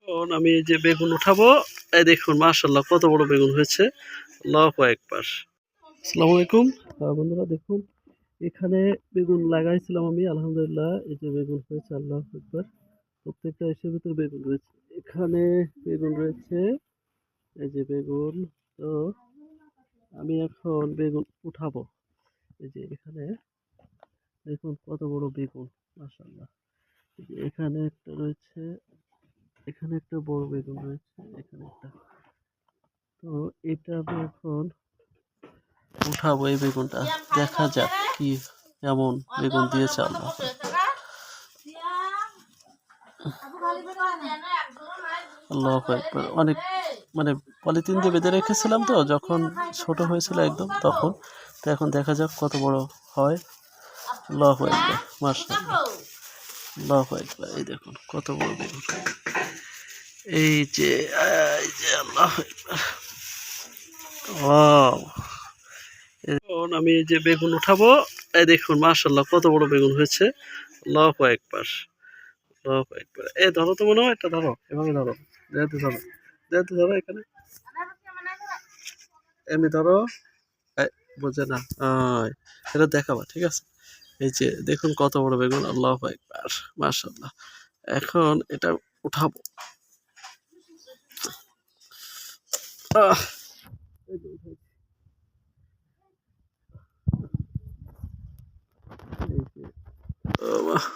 এখন আমি এই যে বেগুন উঠাবো। এই দেখুন মাশাআল্লাহ কত বড় বেগুন হয়েছে। আল্লাহু আকবার। আসসালামু আলাইকুম বন্ধুরা, দেখুন এখানে বেগুন লাগাইছিলাম আমি, আলহামদুলিল্লাহ এই যে বেগুন হয়েছে। আল্লাহু আকবার। প্রত্যেকটা ইসের ভিতরে বেগুন রয়েছে। এখানে বেগুন রয়েছে, এই যে বেগুন। তো আমি এখন বেগুন উঠাবো। এই যে এখানে দেখুন কত বড় বেগুন, মাশাআল্লাহ। এই যে এখানে একটা রয়েছে, এখানে একটা বড় বেগুন রয়েছে, এখানে একটা। তো এটা আমি এখন উঠাবো এই বেগুনটা, দেখা যাক কি এমন বেগুন দিয়েছে আল্লাহ। আল্লাহু আকবার। অনেক মানে পলিথিন দিয়ে বেঁধে রেখেছিলাম, তো যখন ছোট হয়েছিল একদম তখন। তো এখন দেখা যাক কত বড় হয়। আল্লাহু আকবার, মাশাআল্লাহ, আল্লাহু আকবার। এই দেখুন কত বড় বেগুন। এই যে আল্লাহু আকবার। ওয়াও। এখন আমি এই যে বেগুন উঠাবো। এই দেখুন মাশাআল্লাহ কত বড় বেগুন হয়েছে। আল্লাহু আকবার, আল্লাহু আকবার। এই ধরো তো, মনে হয় এটা ধরো, এভাবে ধরো, যেহেতু ধরো, যেহেতু ধরো এখানে এমনি ধরো। এই, বোঝে না, এটা দেখাবা, ঠিক আছে। এই যে দেখুন কত বড় বেগুন। আল্লাহু আকবার, মাশাআল্লাহ। এখন এটা উঠাবো। আহ, এই যে উঠাইছি। এই যে,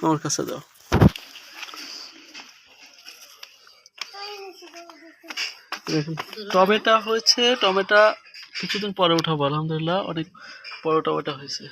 আমার কাছে দাও। দেখুন টমেটো হয়েছে, টমেটো কিছুদিন পরে উঠাবো। আলহামদুলিল্লাহ অনেক বড় টমেটো হয়েছে।